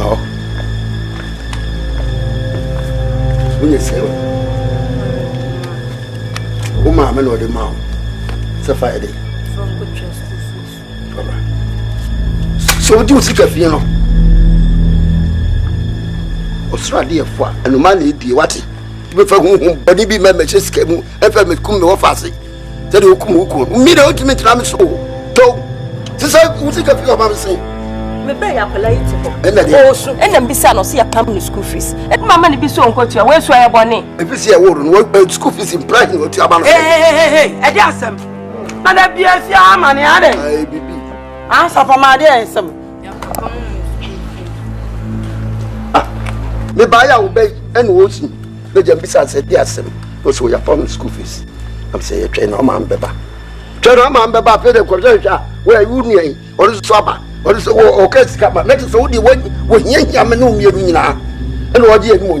Oh. When you say, oh, mamma, no, the mouth. It's a fire day. From good justice. So, do you see a funeral? Australia for and no man need what before whom body be members came, FM come no fancy. Tell you, come, me the ultimate ram so. This I would think of your mamma saying. Maybe I polite also, and then be son or see a family school fees. And my money be so uncultured. Where's why I want it? If you see a word, what school fees implying what you are. Hey, I just am. But I be a few money, I answer for my dear. Some. Me buy our bed and watching. The Jambisa said, yes, also your family school fees. I'm saying, train on man, Beba. Train on man, Beba, pay the quadra where you need or the swabber. Or is okay, scammer. Let us only when Yamanum Yamina and what you know.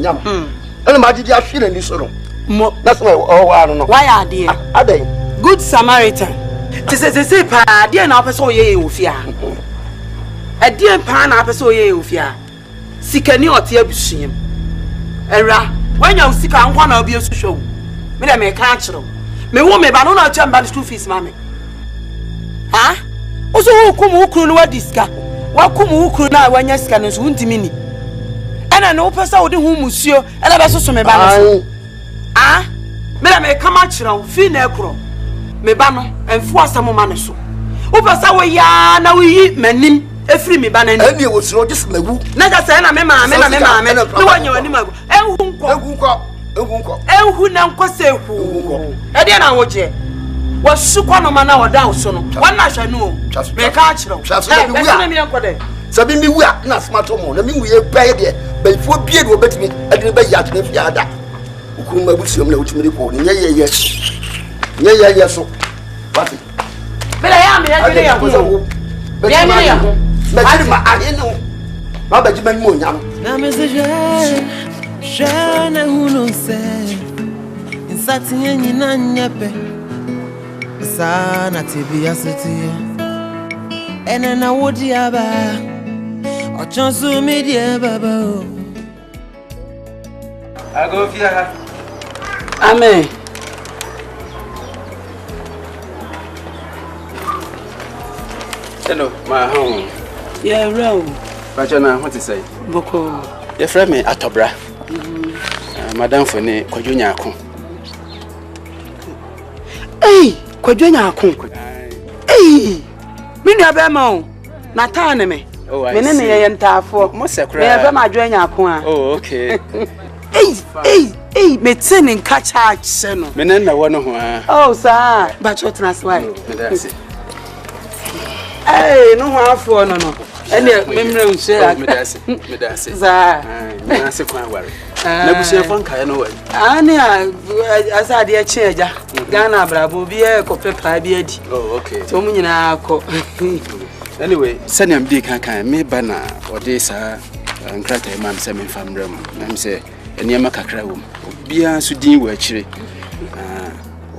And my dear feeling this room. That's why, oh, I don't know. Why are they? Are they? Good Samaritan. Tis a sepa, dear Napaso ye ufia. A dear pan apaso ye ufia. Sick a new or tear bushim. Era, when you're sick, I'm one of your show. Me I catch them. Me woman, but not jump by the school fees, mammy. Huh? Also, who come what disca? What come who now when your scanners won't mini? And I know person who monsieur, and I was also me banner. Ah, me I come out now, feel necro. Me banner and force some manasso. Upasa we ya now we eat menim, a free me banner. And you was not just me who. Never say, I'm a man, no one you animal. And who now could say who? I didn't know what you. Was Sukano Mana or Dawson. One I shall know. Just make catch them. Sabine, we are not smart. I mean, we are paid it, but if we beard will bet me, I didn't buy yet if you had that. Who couldn't make some note to me reporting. Yes. So what? But I am here. But I know. My Benjamin Moon. Now, Mr. Jean, who knows, say, in Satin and Yape. Sana tibia city and then I would yaba or chance to media baba. I go here. Amen. Hello, my home. Yeah, row. Bajana, what to say? Boko. Your friend me Atobra. Madame Fone, Kojunya. Hey! Kwadwenya akon. Eh. Minu abema na taane me. Me ne ye ntafo. Mo sekra. Me abema adwenya akon a. Oh, okay. Me tene nka charge no. Me ne na wono ho a. Oh, sir. Ba chotna swai. Me that's it. No ho afo no. Ene memre unse. Me that's it. Za. Me na se kwan ware. Na busia fon kai no wari. Ani asade e cheja. Ghana brabo bi e ko pepa bi adi. Oh, okay. So mu nyina akọ. Anyway, send am dey kan me bana ode sa nkrata imam se me famram. Na say enema kakra wom. Obia so din wa akire.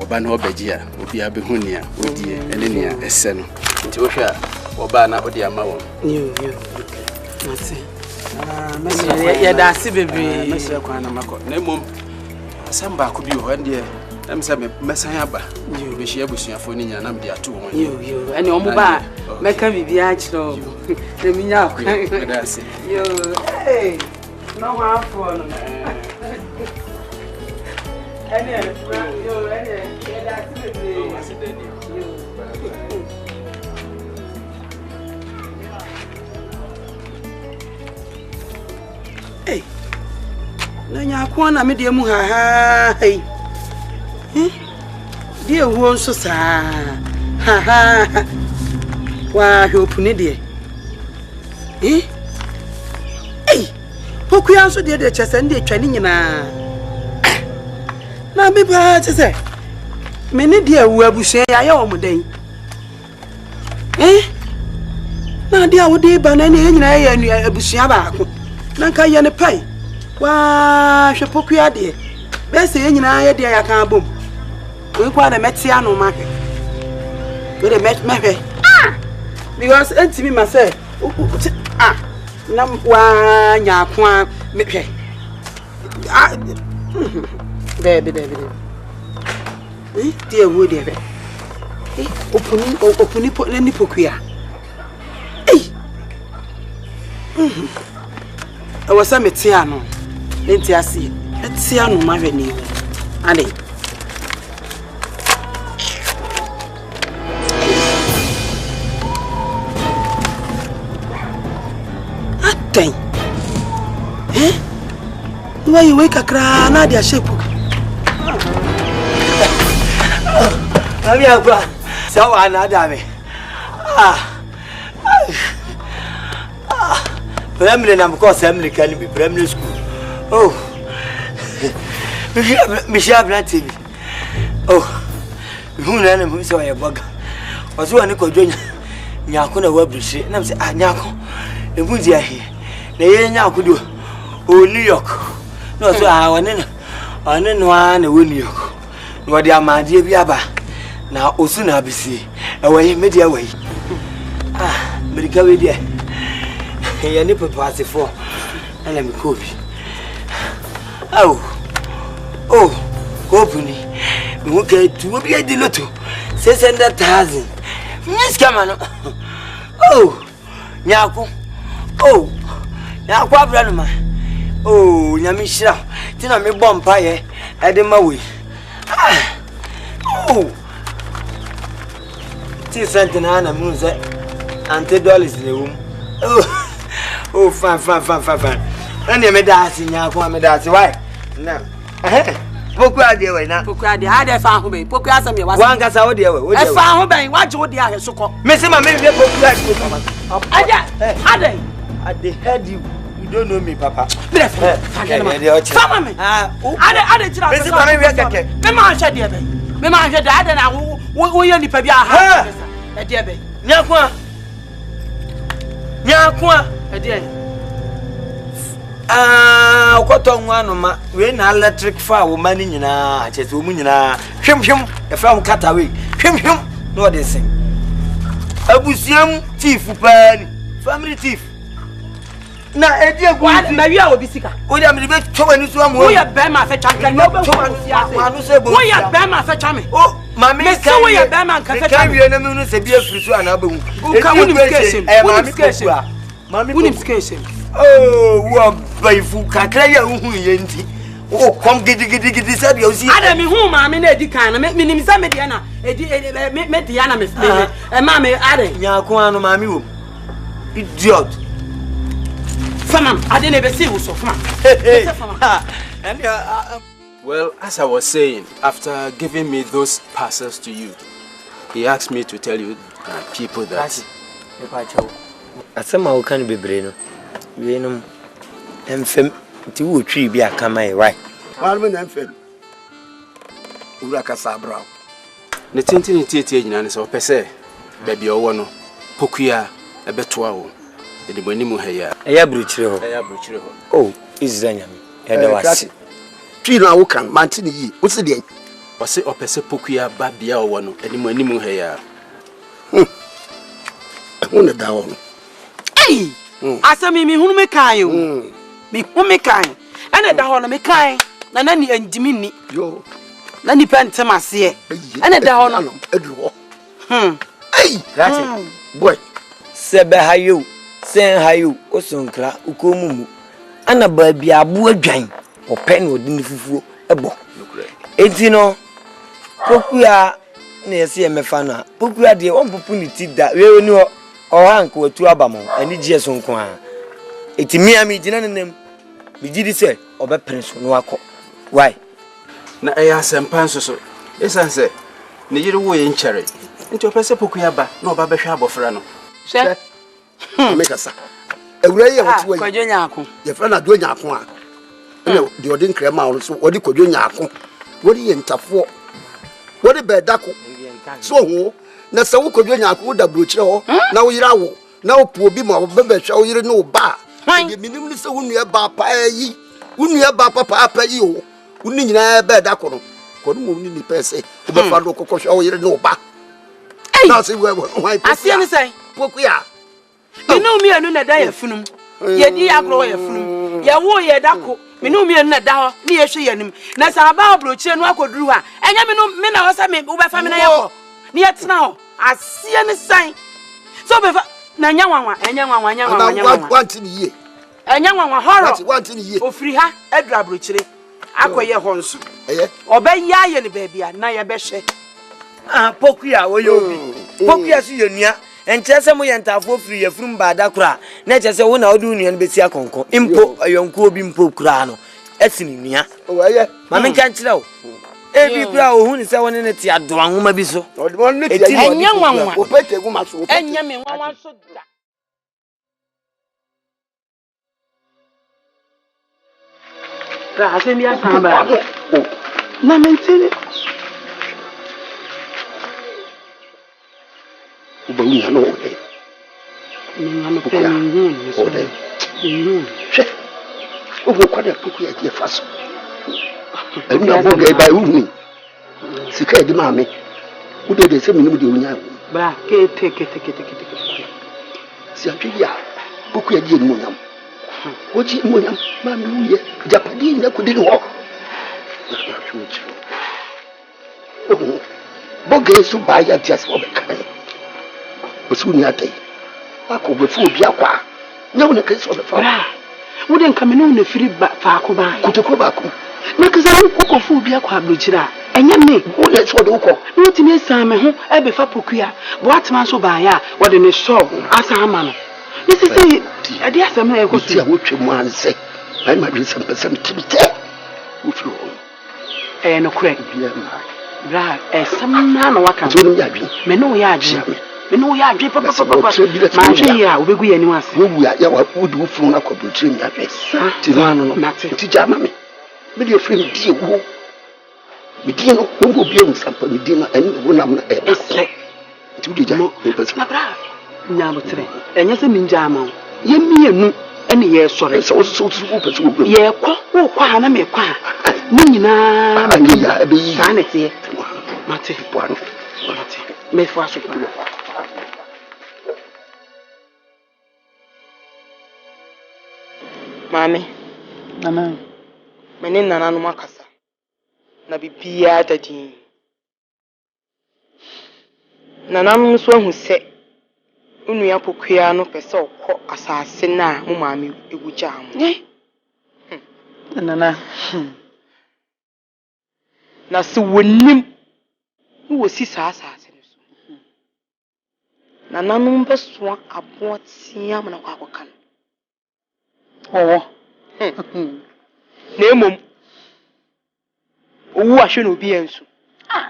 Oba na obaji a obia be huni a odie ene ne ese no. Nti wo hwa oba na ode ama wom. Yo. Nati. Ya da si bebre. Mesre kwan na makọ. Na mom asamba ko bi ho ndie. Em say me mesan aba. Yo be hia busuafo ni nya na me de ato won. Yo. Ene omo ba meka bibia a kiro. Na minya akwa. Yo. Hey. No ha for no. Ene yo ene ya da si bebre. Yo. Hey. Na nya akwa na me de mu ha. Hey. Dear who so sa ha wa hopuni de hey pokuya so de chese ndi atwa ni nyina na me ba chese me ne de awu abuhye ya ye omudan na de awu de ba na ne nyina ye anu abuhye ba ko na nka ye ne pai wa hwe pokuya de be se ye nyina ye de ya kan bom we kwa na metia no market we the met because entimi ma say nam wa nyakwa mehwe baby dear wood ebe opuni po ni pokua awasa metia no enti ase etia no ma hwe ni ade ateng why you wake akra na dia shape Ami agba sawa na dame primary na because American be primary school oh Michelle Blanty oh hu na na mu so ya boga wazo ani ko dwonya nyako na wabrishi na mse nyako ebu di ahe na ye nyako do o New York no so wane no na wo New York no de amade bi aba na osu na abisi ewe media we medical we dia ya ni pepase for ana mi kopi oh kopi ni mi ke tu obi edi loto 600,000 yes kama no nyako abra no ma nyami shira tina mi bompa ye ede ma we ti sent na na mu ze $100 le wum fine ani me da asi nyako me da asi why na poku ade we na poku ade ade fa ho be poku asam ye wasa wanga sa wo de we e fa ho ben waje wo de ahesoko me se ma me be poku ade ade head you don't know me papa me fa me ade jira me se ma me we keke me ma hwe de be me ma hwe da ade na wo ye nipa bi aha e de be nyako e de okoto nwanu ma we na electric fa wo mani nyina achese wo mu nyina hwemhwem e fra mu KATAWIRE hwemhwem no de sen abusiam thief pani family thief na edi egu na wi a obi sika o dia me be twani so am wo ya be ma fe champion no be anu se bo wo ya be ma fe chame o ma me ka wo ya be ma ka fe chame wi na me no se bi afiri so ana ba hu o ka woni skation mami woni skation wo baifu kakra ya hu yenti o kom gidi sabi o si ada mi hu ma me na edi kan na me nim sa me dia na edi me dia na me ma me ada nyako anu mami wo idiot famam ade na be see wo so famam well, as I was saying, after giving me those parcels to you, he asked me to tell you people that asema wo kan bebre no we no emfem ti wo twi bi akama e why warme na emfem ura kasa brown ne tintini tietie nyina ne so pese ba bia wo no pokua ebetoa wo edi bani mu haya eya bruchire ho oh izanyame e da wasi twi na wo kan mantini yi wo se de wase opese pokua ba bia wo no edi mani mu haya Una da ono. Ei! Asami mi hunu me kan yo. Mi hu me kan. Ana da hono me kan. Na nani andimi ni. Yo. Na ni pentem ase. Ana da hono. Edu ho. Ei! Grazie. Boy. Sebe hayo. Sen hayo. Osonkra ukomumu. Ana ba bia abo adwan. Open odini fufuo ebo. Enti no. Pokua na yesi emefa na. Pokua de on popu ni ti da. We ni o hanko watu abamo ani gye so nko a etimi ami gina nenem mi gidi se obeprenso no akọ why na eya sempan so esanse ne yiri wo ye nkyere nti opese pokua ba na oba behwe abofra no se make asa ewura ye hoto wa kwadwo nyaako ye fra na do nyaako a na de odi nkrema wo so odi kwadwo nyaako wodi ye ntafo wodi bedako so ho na se wo kwadwo nyaako wo da brochire ho na wo yira wo na wo pu obi ma wo bebehwe wo yire no ba de minim ni se wo nua ba pa yi wo nua ba papa pa yi o wo ni nyina bedako no ko no mo ni pese wo be fa do kokohwe wo yire no ba na se wo why asie ni sai pokua me no mi anu na da ya funum ye di agro ye funu ye wo ye dako me no me na da ho ne ye hwe ye nim na sa ba obro chire no akoduru ha enya me no me na wo sa me wo be fa me na ye ko ne ye tena ho asie ne san so be fa na nya wanwa enya wanwa nya wanwa want ni ye enya wanwa horo want ni ye ofiri ha adru abro chire akoye ho nso obe ya ye ne baabia na ye be hwe Pokuya wo yobi. Pokuya su yenua. Enchese mo yentafo firi ye frum baada kura. Na chese wo na odu nua no besi akonko. Impo ayonko obi mpo kura no. Esini nua. O aye. Ma me kan kire wo. Ebi kura wo hu ni se woni ne ti ado anwoma bi so. Enya nwanwa. O pete gu ma so. Enya me nwanwa so da. Ra asemi asamba. Na mentire. Ubawinya no ode. Ningano pe ninguno so. Ninguno. Che. Ugo kwada puku ya je faso. Emi aboga e ba uni. Sika di mame. Ude de se minimum de unya. Ba kete. Si atya. Puku ya je ni munyam. Oji munyam ma mi uye. Japadi na kudiri wo. Boga su ba ya just for bekai. Osuni atai akobefu obi akwa nya wona kai so befa bra wode nka me no na firi faako ba kuteko ba ko na kisa kokofu obi akwa abrochira enya me wona so de ukọ no timi san me ho e be fa pokua bo atema so ba ya wode ne show asa ama no this is ade asem na ekosu ti a wotwemu anse ai ma bi sem tibite ufiro no kure bia ma bra esam na waka so no ya dwi me no ya adwi me no ya adwi papa ma hwe ya obegu ya ni wase wo ya wa wudu ufiro na kobotire mi adwi ti no ano no ti jama me de frame die wo me die no wo bi en sampa me die no en wo nam na e ese ti di jama na bra nya botre enye se mi njama ye mienu ene ye sore so wo pese wo ye wo kwa na me kwa ni nyina ba ni ya be yi sa na tie mate boano mate me fo aso kwa Mami, Nana. Mene nana no makasa. Na bibia dadi. Nana no so ahu se unu ya pokua no pese okọ asase na mo mami egugya am. Nana. Na se wonim wo si sa asase no so. Nana no mbeso abotia na kwa akoka. Oh. Na emom owu ahwe no bi enso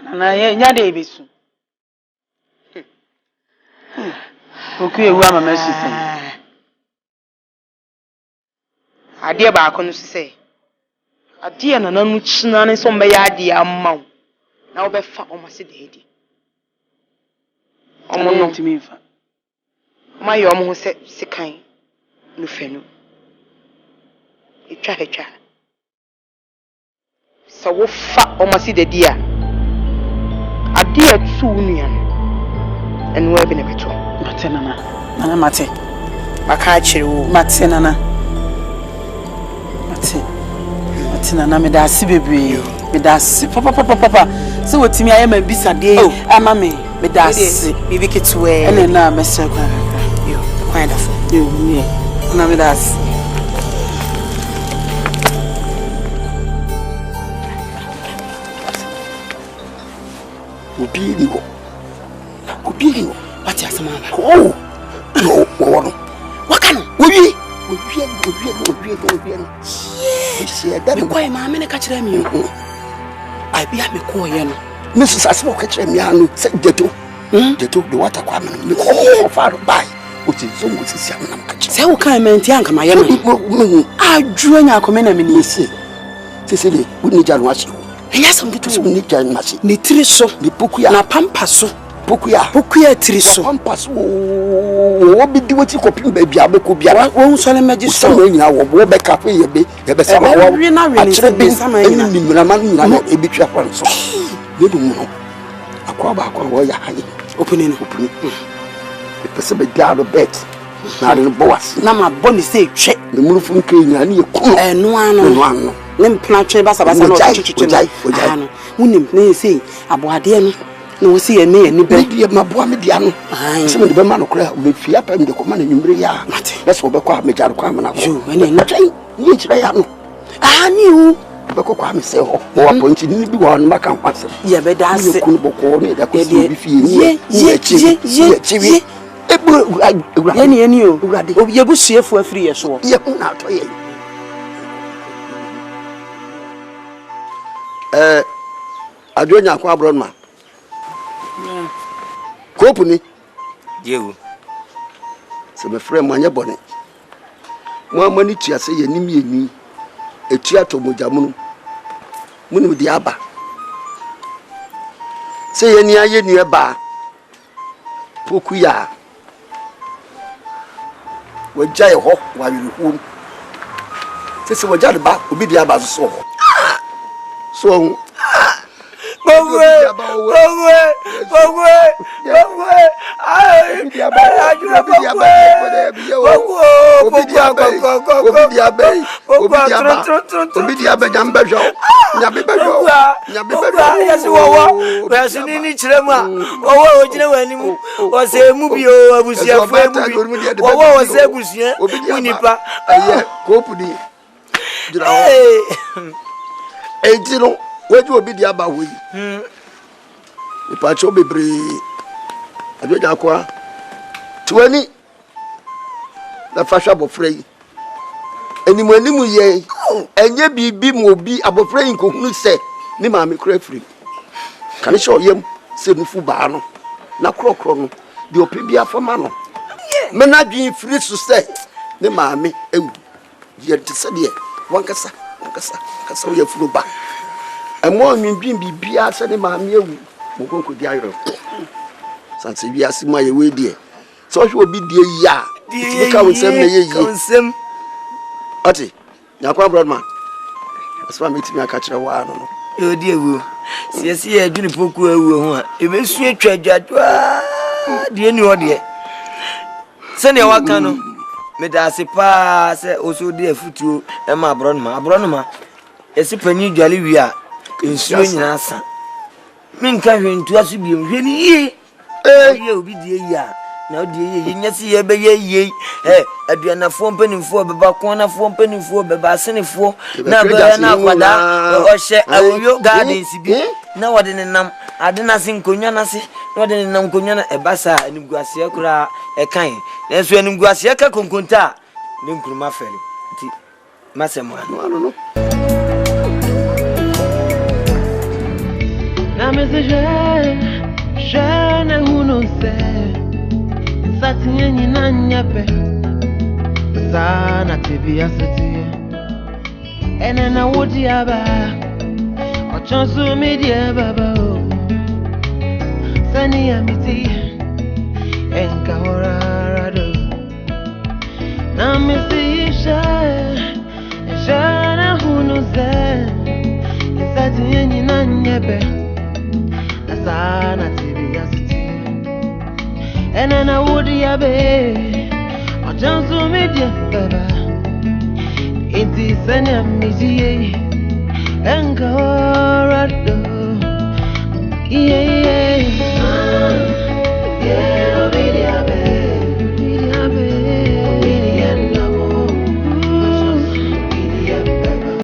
Nana ye nya de ebisu. Oku ewu ama masisi. Ade ba akọ no se ade na nanu china ne so mbe ya ade amma na wo be fa o mase de edi omo no timifa. ma yo omo ho se sikan no fenu etwa so wo fa o mase de dia ade atu nua no enu abi ne beto Mate nana. Nana mate. maka chire wo Mate nana. Mate nana me da si bebre. Me da si papa. Se wotimi aye ma bisa de ama me da si bibi ketwe ene na me se kwa yo kwa da fo yo me na me da si obi ni wo pati asama ba oh no wo waka no obi no isi da me koy ma me ne ka kire mi yo ai bia me koy no Mrs. Asmo ka kire mi anu se jeto the water kwa me ko far by o ti so mo sisi am nam ka kire se wo kan menti anka ma ye no adwo nya akome na me ni se le uni jan washi enya sam gitu uni jan mashi ni tiri so ni pokuya na pampa so pokuya tiri so pampa so wo bi di wati kopim ba bia be ko bia wo so le maji so so nyina wo be cafe ye be sama wo atire be sama nyina ni mrama nyina e bi twa kwa so ye du mu akwa ba akwa wo ya hani opuni e pese be dia do bet na de boas na ma boni say twe de murufu nkenya na ye kuno no ano ne mpena twe basa no twetwe no wonim ne say aboade no na wo si ye ne ni be de maboa me dia no se me de be ma no kra me fia pa me de ko ma na nwumre ya na so be kwa me jar kwa me na ko ene no twai ni kira ya no ni u be ko kwa me se ho o aponti ni bi wo no maka kwase ye be da se ku no boko ne da ko si bi fie ni ye Yeni o obi yebusuefo afiri ye so ye hu na to ye adwonya kwa abron ma kopu ni Jewu se me frɛ mo anya bɔne mo amani tua se ye nim ye ni etua to mojamu munim di aba se ye ni aye ni eba poku ya wajai ho wa yuru se wajai ba obi di aba so so Ogwe ai ajura obi di aba jamba jo nyabe bejo yes wo asini ni kiremu a wo ogine wanimu o se mu bi o abusia fu mu bi wo se abusia unipa aye kopu di jira ejiro weju obi di aba wo yi ipa cho bebre adwoja kwa tuani na fasha bofrei animu ye enye bibi mo bi abofrei ko hunu se ni ma me kura firi kan sho yem se nufu ba no na krokro no di opi afama no me na dwen firi so se ni ma me ewu ye tse de wankasa wo ye furu ba emo nwindwin bibia se ni ma me ewu mo konko di ayro sanse wi asima ye we die so hwe obi die ya ti ka wo sem na ye yi ati nyakwa broadman asfa me ti mi aka kire wa no yo die ewu siesi ye adwini poku ewu ho a ebesu atwa adwadwa die ni odie se ne waka no me da se pa se oso die afutuo e ma abronoma esi panyi dwale wi a nsuo nyina asa minka hwentu aso bi hweni yi ye obi die yi a na odie ye nyasi ye be ye aduanafo mpanimfo beba konafo mpanimfo beba asenefo na ba na kwada ohye awoyo gardens bi na wode ne nam ade na se nkonwa na se na wode ne nam nkonwa na ebasa animguase akura ekan na so animguase aka konkonta ne nkuruma fere ti masemo no na mese je ne uno se satinyi na nyape sana tibia siti enena wodi aba ochonsu media baba o sani amiti enka horarado na mese je ne uno se satinyi na nyape sana tibia siti enena wodi abe ochansu media baba inti senya mizie enka rado yeah